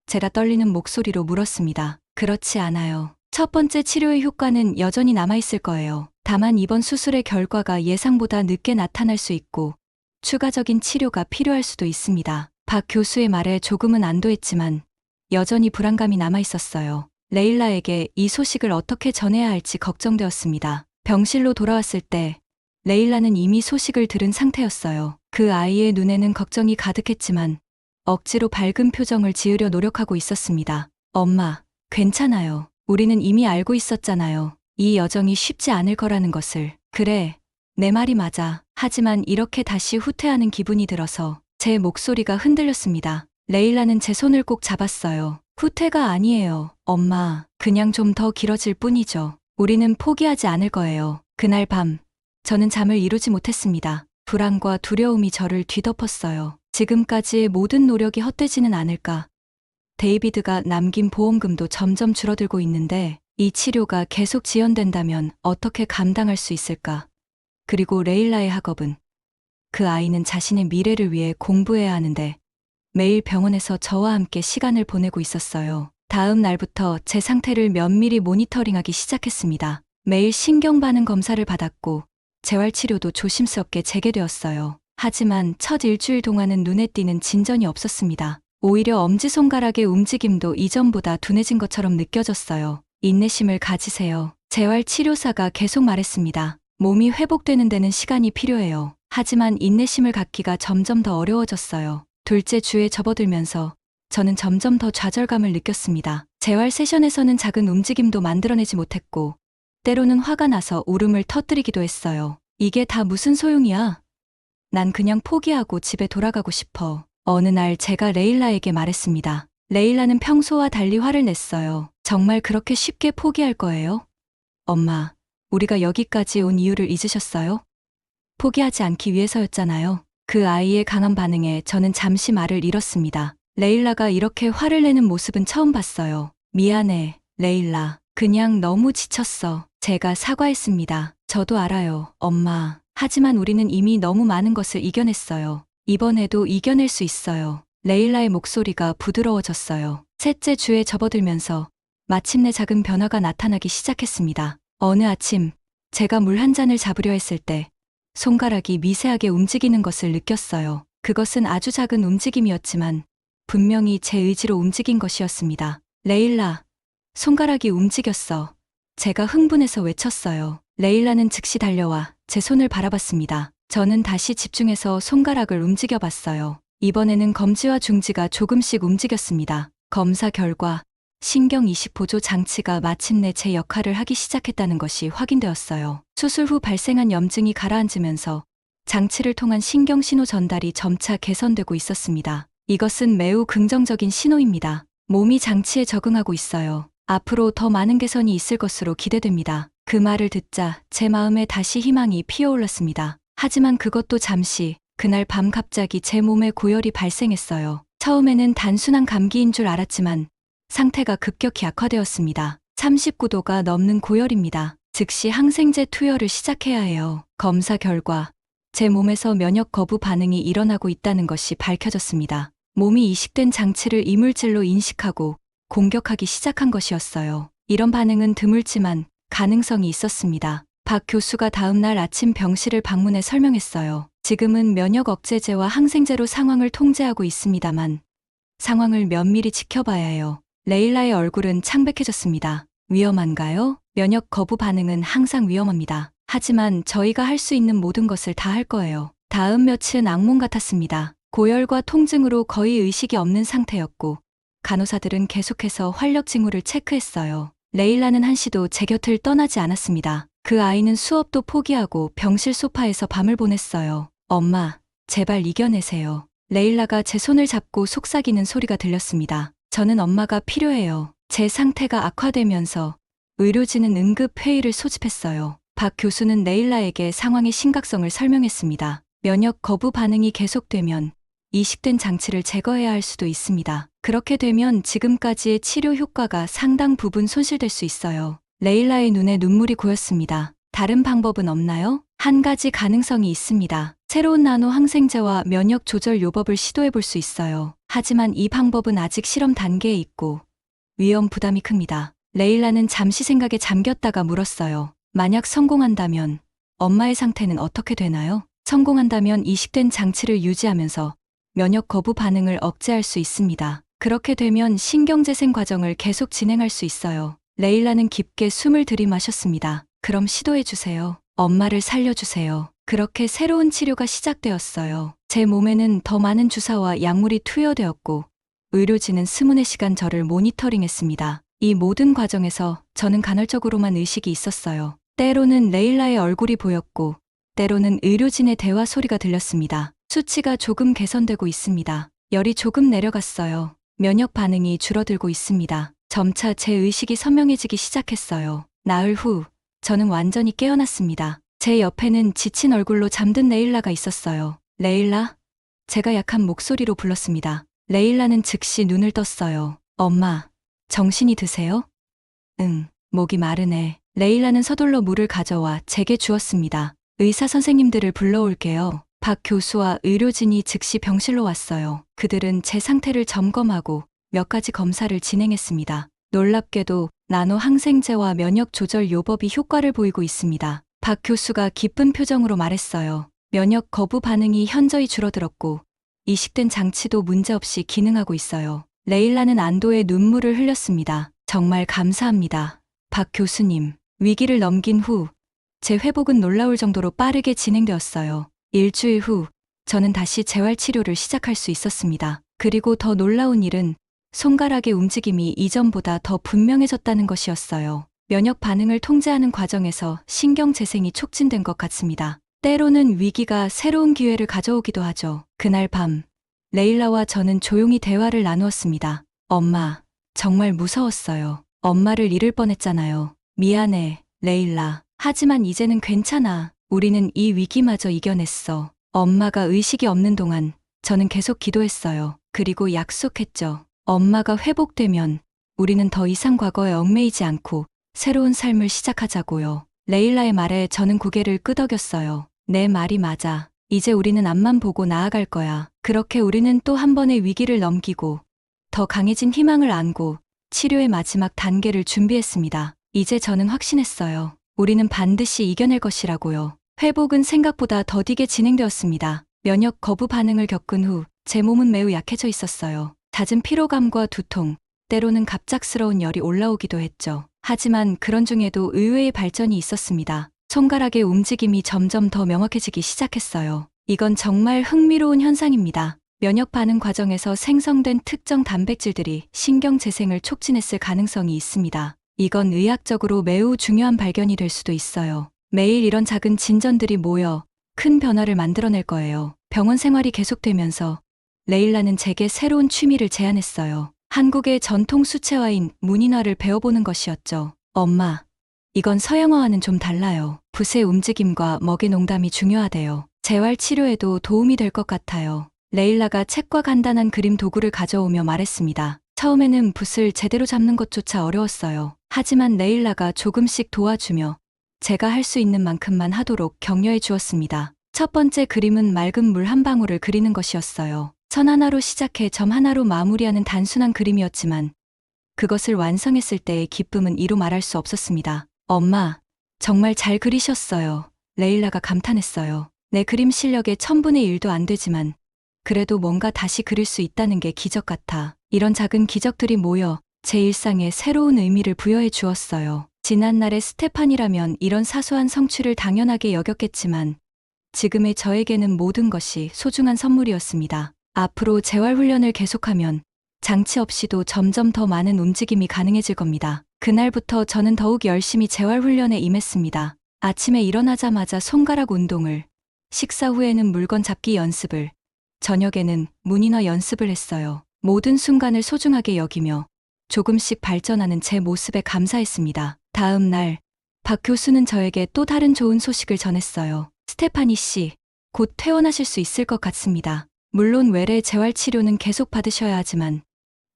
제가 떨리는 목소리로 물었습니다. 그렇지 않아요. 첫 번째 치료의 효과는 여전히 남아있을 거예요. 다만 이번 수술의 결과가 예상보다 늦게 나타날 수 있고 추가적인 치료가 필요할 수도 있습니다. 박 교수의 말에 조금은 안도했지만 여전히 불안감이 남아있었어요. 레일라에게 이 소식을 어떻게 전해야 할지 걱정되었습니다. 병실로 돌아왔을 때 레일라는 이미 소식을 들은 상태였어요. 그 아이의 눈에는 걱정이 가득했지만 억지로 밝은 표정을 지으려 노력하고 있었습니다. 엄마, 괜찮아요. 우리는 이미 알고 있었잖아요. 이 여정이 쉽지 않을 거라는 것을. 그래, 내 말이 맞아. 하지만 이렇게 다시 후퇴하는 기분이 들어서 제 목소리가 흔들렸습니다. 레일라는 제 손을 꼭 잡았어요. 후퇴가 아니에요, 엄마. 그냥 좀 더 길어질 뿐이죠. 우리는 포기하지 않을 거예요. 그날 밤, 저는 잠을 이루지 못했습니다. 불안과 두려움이 저를 뒤덮었어요. 지금까지의 모든 노력이 헛되지는 않을까. 데이비드가 남긴 보험금도 점점 줄어들고 있는데 이 치료가 계속 지연된다면 어떻게 감당할 수 있을까? 그리고 레일라의 학업은? 그 아이는 자신의 미래를 위해 공부해야 하는데 매일 병원에서 저와 함께 시간을 보내고 있었어요. 다음 날부터 제 상태를 면밀히 모니터링하기 시작했습니다. 매일 신경 반응 검사를 받았고 재활치료도 조심스럽게 재개되었어요. 하지만 첫 일주일 동안은 눈에 띄는 진전이 없었습니다. 오히려 엄지손가락의 움직임도 이전보다 둔해진 것처럼 느껴졌어요. 인내심을 가지세요. 재활치료사가 계속 말했습니다. 몸이 회복되는 데는 시간이 필요해요. 하지만 인내심을 갖기가 점점 더 어려워졌어요. 둘째 주에 접어들면서 저는 점점 더 좌절감을 느꼈습니다. 재활 세션에서는 작은 움직임도 만들어내지 못했고 때로는 화가 나서 울음을 터뜨리기도 했어요. 이게 다 무슨 소용이야? 난 그냥 포기하고 집에 돌아가고 싶어. 어느 날 제가 레일라에게 말했습니다. 레일라는 평소와 달리 화를 냈어요. 정말 그렇게 쉽게 포기할 거예요? 엄마, 우리가 여기까지 온 이유를 잊으셨어요? 포기하지 않기 위해서였잖아요. 그 아이의 강한 반응에 저는 잠시 말을 잃었습니다. 레일라가 이렇게 화를 내는 모습은 처음 봤어요. 미안해, 레일라. 그냥 너무 지쳤어. 제가 사과했습니다. 저도 알아요, 엄마. 하지만 우리는 이미 너무 많은 것을 이겨냈어요. 이번에도 이겨낼 수 있어요. 레일라의 목소리가 부드러워졌어요. 셋째 주에 접어들면서 마침내 작은 변화가 나타나기 시작했습니다. 어느 아침, 제가 물 한 잔을 잡으려 했을 때 손가락이 미세하게 움직이는 것을 느꼈어요. 그것은 아주 작은 움직임이었지만 분명히 제 의지로 움직인 것이었습니다. 레일라, 손가락이 움직였어. 제가 흥분해서 외쳤어요. 레일라는 즉시 달려와 제 손을 바라봤습니다. 저는 다시 집중해서 손가락을 움직여봤어요. 이번에는 검지와 중지가 조금씩 움직였습니다. 검사 결과 신경 이식 보조 장치가 마침내 제 역할을 하기 시작했다는 것이 확인되었어요. 수술 후 발생한 염증이 가라앉으면서 장치를 통한 신경신호 전달이 점차 개선되고 있었습니다. 이것은 매우 긍정적인 신호입니다. 몸이 장치에 적응하고 있어요. 앞으로 더 많은 개선이 있을 것으로 기대됩니다. 그 말을 듣자 제 마음에 다시 희망이 피어올랐습니다. 하지만 그것도 잠시, 그날 밤 갑자기 제 몸에 고열이 발생했어요. 처음에는 단순한 감기인 줄 알았지만 상태가 급격히 악화되었습니다. 39도가 넘는 고열입니다. 즉시 항생제 투여를 시작해야 해요. 검사 결과 제 몸에서 면역 거부 반응이 일어나고 있다는 것이 밝혀졌습니다. 몸이 이식된 장치를 이물질로 인식하고 공격하기 시작한 것이었어요. 이런 반응은 드물지만 가능성이 있었습니다. 박 교수가 다음 날 아침 병실을 방문해 설명했어요. 지금은 면역 억제제와 항생제로 상황을 통제하고 있습니다만 상황을 면밀히 지켜봐야 해요. 레일라의 얼굴은 창백해졌습니다. 위험한가요? 면역 거부 반응은 항상 위험합니다. 하지만 저희가 할 수 있는 모든 것을 다 할 거예요. 다음 며칠은 악몽 같았습니다. 고열과 통증으로 거의 의식이 없는 상태였고 간호사들은 계속해서 활력 징후를 체크했어요. 레일라는 한시도 제 곁을 떠나지 않았습니다. 그 아이는 수업도 포기하고 병실 소파에서 밤을 보냈어요. 엄마, 제발 이겨내세요. 레일라가 제 손을 잡고 속삭이는 소리가 들렸습니다. 저는 엄마가 필요해요. 제 상태가 악화되면서 의료진은 응급 회의를 소집했어요. 박 교수는 레일라에게 상황의 심각성을 설명했습니다. 면역 거부 반응이 계속되면 이식된 장치를 제거해야 할 수도 있습니다. 그렇게 되면 지금까지의 치료 효과가 상당 부분 손실될 수 있어요. 레일라의 눈에 눈물이 고였습니다. 다른 방법은 없나요? 한 가지 가능성이 있습니다. 새로운 나노 항생제와 면역 조절 요법을 시도해 볼 수 있어요. 하지만 이 방법은 아직 실험 단계에 있고 위험 부담이 큽니다. 레일라는 잠시 생각에 잠겼다가 물었어요. 만약 성공한다면 엄마의 상태는 어떻게 되나요? 성공한다면 이식된 장치를 유지하면서 면역 거부 반응을 억제할 수 있습니다. 그렇게 되면 신경재생 과정을 계속 진행할 수 있어요. 레일라는 깊게 숨을 들이마셨습니다. 그럼 시도해 주세요. 엄마를 살려주세요. 그렇게 새로운 치료가 시작되었어요. 제 몸에는 더 많은 주사와 약물이 투여되었고 의료진은 스문의 시간 저를 모니터링했습니다. 이 모든 과정에서 저는 간헐적으로만 의식이 있었어요. 때로는 레일라의 얼굴이 보였고 때로는 의료진의 대화 소리가 들렸습니다. 수치가 조금 개선되고 있습니다. 열이 조금 내려갔어요. 면역 반응이 줄어들고 있습니다. 점차 제 의식이 선명해지기 시작했어요. 나흘 후 저는 완전히 깨어났습니다. 제 옆에는 지친 얼굴로 잠든 레일라가 있었어요. 레일라? 제가 약한 목소리로 불렀습니다. 레일라는 즉시 눈을 떴어요. 엄마, 정신이 드세요? 응, 목이 마르네. 레일라는 서둘러 물을 가져와 제게 주었습니다. 의사 선생님들을 불러올게요. 박 교수와 의료진이 즉시 병실로 왔어요. 그들은 제 상태를 점검하고 몇 가지 검사를 진행했습니다. 놀랍게도 나노 항생제와 면역 조절 요법이 효과를 보이고 있습니다. 박 교수가 기쁜 표정으로 말했어요. 면역 거부 반응이 현저히 줄어들었고 이식된 장치도 문제없이 기능하고 있어요. 레일라는 안도의 눈물을 흘렸습니다. 정말 감사합니다. 박 교수님, 위기를 넘긴 후 제 회복은 놀라울 정도로 빠르게 진행되었어요. 일주일 후 저는 다시 재활치료를 시작할 수 있었습니다. 그리고 더 놀라운 일은 손가락의 움직임이 이전보다 더 분명해졌다는 것이었어요. 면역 반응을 통제하는 과정에서 신경 재생이 촉진된 것 같습니다. 때로는 위기가 새로운 기회를 가져오기도 하죠. 그날 밤 레일라와 저는 조용히 대화를 나누었습니다. 엄마, 정말 무서웠어요. 엄마를 잃을 뻔했잖아요. 미안해, 레일라. 하지만 이제는 괜찮아. 우리는 이 위기마저 이겨냈어. 엄마가 의식이 없는 동안 저는 계속 기도했어요. 그리고 약속했죠. 엄마가 회복되면 우리는 더 이상 과거에 얽매이지 않고 새로운 삶을 시작하자고요. 레일라의 말에 저는 고개를 끄덕였어요. 내 말이 맞아. 이제 우리는 앞만 보고 나아갈 거야. 그렇게 우리는 또 한 번의 위기를 넘기고 더 강해진 희망을 안고 치료의 마지막 단계를 준비했습니다. 이제 저는 확신했어요. 우리는 반드시 이겨낼 것이라고요. 회복은 생각보다 더디게 진행되었습니다. 면역 거부 반응을 겪은 후 제 몸은 매우 약해져 있었어요. 잦은 피로감과 두통, 때로는 갑작스러운 열이 올라오기도 했죠. 하지만 그런 중에도 의외의 발전이 있었습니다. 손가락의 움직임이 점점 더 명확해지기 시작했어요. 이건 정말 흥미로운 현상입니다. 면역 반응 과정에서 생성된 특정 단백질들이 신경 재생을 촉진했을 가능성이 있습니다. 이건 의학적으로 매우 중요한 발견이 될 수도 있어요. 매일 이런 작은 진전들이 모여 큰 변화를 만들어낼 거예요. 병원 생활이 계속되면서 레일라는 제게 새로운 취미를 제안했어요. 한국의 전통 수채화인 문인화를 배워보는 것이었죠. 엄마, 이건 서양화와는 좀 달라요. 붓의 움직임과 먹의 농담이 중요하대요. 재활 치료에도 도움이 될 것 같아요. 레일라가 책과 간단한 그림 도구를 가져오며 말했습니다. 처음에는 붓을 제대로 잡는 것조차 어려웠어요. 하지만 레일라가 조금씩 도와주며 제가 할 수 있는 만큼만 하도록 격려해 주었습니다. 첫 번째 그림은 맑은 물 한 방울을 그리는 것이었어요. 선 하나로 시작해 점 하나로 마무리하는 단순한 그림이었지만 그것을 완성했을 때의 기쁨은 이루 말할 수 없었습니다. 엄마, 정말 잘 그리셨어요. 레일라가 감탄했어요. 내 그림 실력의 1000분의 1도 안 되지만 그래도 뭔가 다시 그릴 수 있다는 게 기적 같아. 이런 작은 기적들이 모여 제 일상에 새로운 의미를 부여해 주었어요. 지난날의 스테판이라면 이런 사소한 성취를 당연하게 여겼겠지만 지금의 저에게는 모든 것이 소중한 선물이었습니다. 앞으로 재활훈련을 계속하면 장치 없이도 점점 더 많은 움직임이 가능해질 겁니다. 그날부터 저는 더욱 열심히 재활훈련에 임했습니다. 아침에 일어나자마자 손가락 운동을, 식사 후에는 물건 잡기 연습을, 저녁에는 문인화 연습을 했어요. 모든 순간을 소중하게 여기며 조금씩 발전하는 제 모습에 감사했습니다. 다음 날, 박 교수는 저에게 또 다른 좋은 소식을 전했어요. 스테파니 씨, 곧 퇴원하실 수 있을 것 같습니다. 물론 외래 재활 치료는 계속 받으셔야 하지만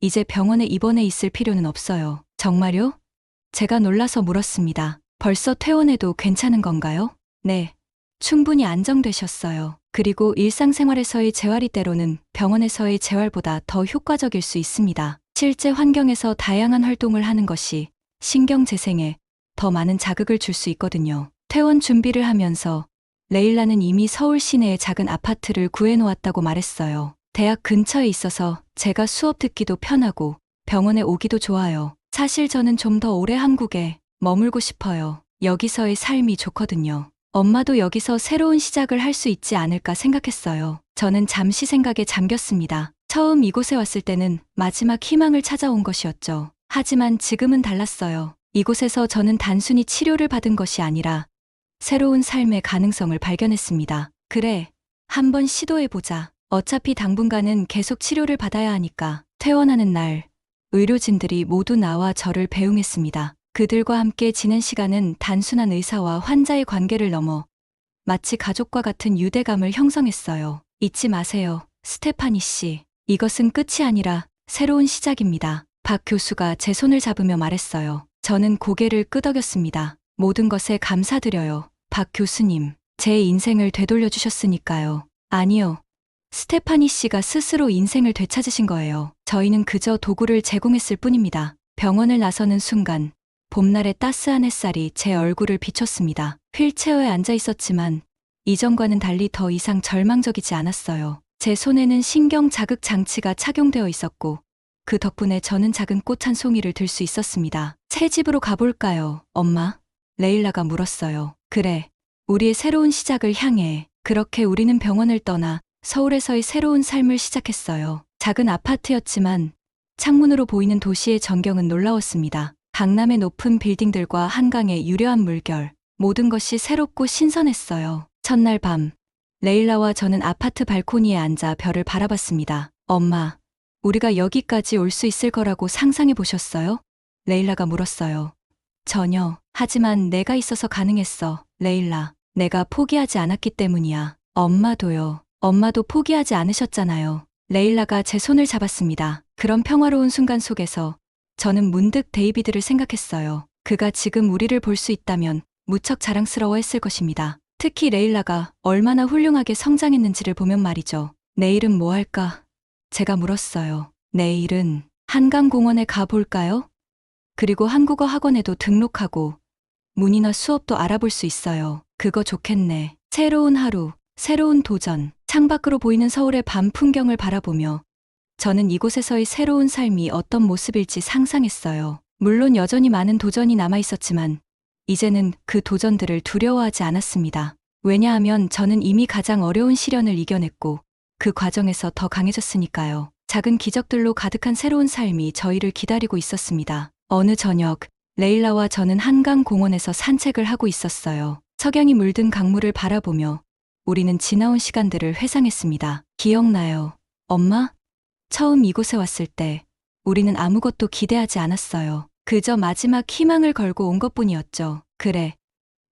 이제 병원에 입원해 있을 필요는 없어요. 정말요? 제가 놀라서 물었습니다. 벌써 퇴원해도 괜찮은 건가요? 네. 충분히 안정되셨어요. 그리고 일상생활에서의 재활이 때로는 병원에서의 재활보다 더 효과적일 수 있습니다. 실제 환경에서 다양한 활동을 하는 것이 신경 재생에 더 많은 자극을 줄 수 있거든요. 퇴원 준비를 하면서 레일라는 이미 서울 시내에 작은 아파트를 구해놓았다고 말했어요. 대학 근처에 있어서 제가 수업 듣기도 편하고 병원에 오기도 좋아요. 사실 저는 좀 더 오래 한국에 머물고 싶어요. 여기서의 삶이 좋거든요. 엄마도 여기서 새로운 시작을 할 수 있지 않을까 생각했어요. 저는 잠시 생각에 잠겼습니다. 처음 이곳에 왔을 때는 마지막 희망을 찾아온 것이었죠. 하지만 지금은 달랐어요. 이곳에서 저는 단순히 치료를 받은 것이 아니라 새로운 삶의 가능성을 발견했습니다. 그래, 한번 시도해보자. 어차피 당분간은 계속 치료를 받아야 하니까. 퇴원하는 날, 의료진들이 모두 나와 저를 배웅했습니다. 그들과 함께 지낸 시간은 단순한 의사와 환자의 관계를 넘어 마치 가족과 같은 유대감을 형성했어요. 잊지 마세요, 스테파니 씨. 이것은 끝이 아니라 새로운 시작입니다. 박 교수가 제 손을 잡으며 말했어요. 저는 고개를 끄덕였습니다. 모든 것에 감사드려요, 박 교수님. 제 인생을 되돌려 주셨으니까요. 아니요. 스테파니 씨가 스스로 인생을 되찾으신 거예요. 저희는 그저 도구를 제공했을 뿐입니다. 병원을 나서는 순간 봄날의 따스한 햇살이 제 얼굴을 비췄습니다. 휠체어에 앉아 있었지만 이전과는 달리 더 이상 절망적이지 않았어요. 제 손에는 신경 자극 장치가 착용되어 있었고 그 덕분에 저는 작은 꽃 한 송이를 들 수 있었습니다. 새 집으로 가볼까요, 엄마? 레일라가 물었어요. 그래, 우리의 새로운 시작을 향해. 그렇게 우리는 병원을 떠나 서울에서의 새로운 삶을 시작했어요. 작은 아파트였지만 창문으로 보이는 도시의 전경은 놀라웠습니다. 강남의 높은 빌딩들과 한강의 유려한 물결, 모든 것이 새롭고 신선했어요. 첫날 밤, 레일라와 저는 아파트 발코니에 앉아 별을 바라봤습니다. 엄마, 우리가 여기까지 올 수 있을 거라고 상상해 보셨어요? 레일라가 물었어요. 전혀. 하지만 내가 있어서 가능했어, 레일라. 내가 포기하지 않았기 때문이야. 엄마도요. 엄마도 포기하지 않으셨잖아요. 레일라가 제 손을 잡았습니다. 그런 평화로운 순간 속에서 저는 문득 데이비드를 생각했어요. 그가 지금 우리를 볼 수 있다면 무척 자랑스러워했을 것입니다. 특히 레일라가 얼마나 훌륭하게 성장했는지를 보면 말이죠. 내일은 뭐 할까? 제가 물었어요. 내일은 한강공원에 가볼까요? 그리고 한국어 학원에도 등록하고 문인화 수업도 알아볼 수 있어요. 그거 좋겠네. 새로운 하루, 새로운 도전. 창밖으로 보이는 서울의 밤 풍경을 바라보며 저는 이곳에서의 새로운 삶이 어떤 모습일지 상상했어요. 물론 여전히 많은 도전이 남아 있었지만 이제는 그 도전들을 두려워하지 않았습니다. 왜냐하면 저는 이미 가장 어려운 시련을 이겨냈고 그 과정에서 더 강해졌으니까요. 작은 기적들로 가득한 새로운 삶이 저희를 기다리고 있었습니다. 어느 저녁, 레일라와 저는 한강 공원에서 산책을 하고 있었어요. 석양이 물든 강물을 바라보며 우리는 지나온 시간들을 회상했습니다. 기억나요, 엄마? 처음 이곳에 왔을 때 우리는 아무것도 기대하지 않았어요. 그저 마지막 희망을 걸고 온 것뿐이었죠. 그래.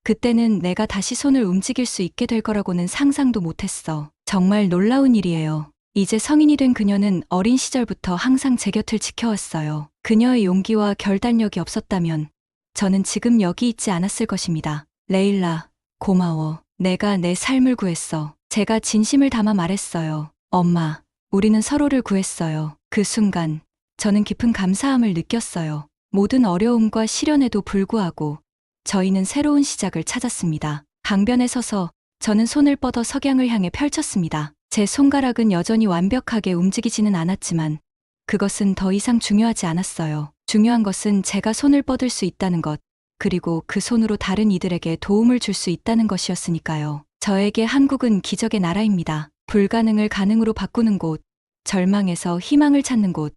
그때는 내가 다시 손을 움직일 수 있게 될 거라고는 상상도 못했어. 정말 놀라운 일이에요. 이제 성인이 된 그녀는 어린 시절부터 항상 제 곁을 지켜왔어요. 그녀의 용기와 결단력이 없었다면 저는 지금 여기 있지 않았을 것입니다. 레일라, 고마워. 내가 내 삶을 구했어. 제가 진심을 담아 말했어요. 엄마, 우리는 서로를 구했어요. 그 순간 저는 깊은 감사함을 느꼈어요. 모든 어려움과 시련에도 불구하고 저희는 새로운 시작을 찾았습니다. 강변에 서서 저는 손을 뻗어 석양을 향해 펼쳤습니다. 제 손가락은 여전히 완벽하게 움직이지는 않았지만 그것은 더 이상 중요하지 않았어요. 중요한 것은 제가 손을 뻗을 수 있다는 것, 그리고 그 손으로 다른 이들에게 도움을 줄 수 있다는 것이었으니까요. 저에게 한국은 기적의 나라입니다. 불가능을 가능으로 바꾸는 곳, 절망에서 희망을 찾는 곳,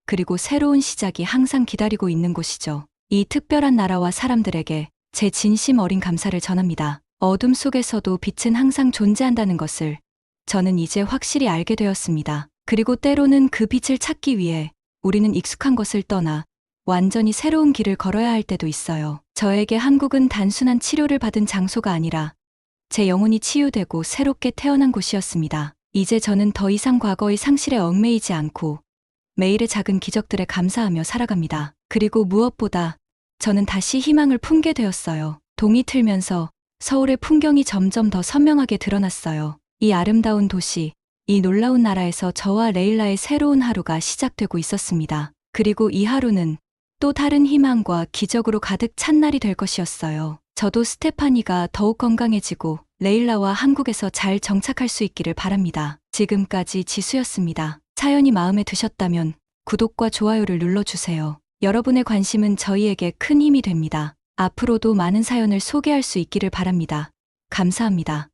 그리고 새로운 시작이 항상 기다리고 있는 곳이죠. 이 특별한 나라와 사람들에게 제 진심 어린 감사를 전합니다. 어둠 속에서도 빛은 항상 존재한다는 것을 저는 이제 확실히 알게 되었습니다. 그리고 때로는 그 빛을 찾기 위해 우리는 익숙한 것을 떠나 완전히 새로운 길을 걸어야 할 때도 있어요. 저에게 한국은 단순한 치료를 받은 장소가 아니라 제 영혼이 치유되고 새롭게 태어난 곳이었습니다. 이제 저는 더 이상 과거의 상실에 얽매이지 않고 매일의 작은 기적들에 감사하며 살아갑니다. 그리고 무엇보다 저는 다시 희망을 품게 되었어요. 동이 틀면서 서울의 풍경이 점점 더 선명하게 드러났어요. 이 아름다운 도시, 이 놀라운 나라에서 저와 레일라의 새로운 하루가 시작되고 있었습니다. 그리고 이 하루는 또 다른 희망과 기적으로 가득 찬 날이 될 것이었어요. 저도 스테파니가 더욱 건강해지고 레일라와 한국에서 잘 정착할 수 있기를 바랍니다. 지금까지 지수였습니다. 사연이 마음에 드셨다면 구독과 좋아요를 눌러주세요. 여러분의 관심은 저희에게 큰 힘이 됩니다. 앞으로도 많은 사연을 소개할 수 있기를 바랍니다. 감사합니다.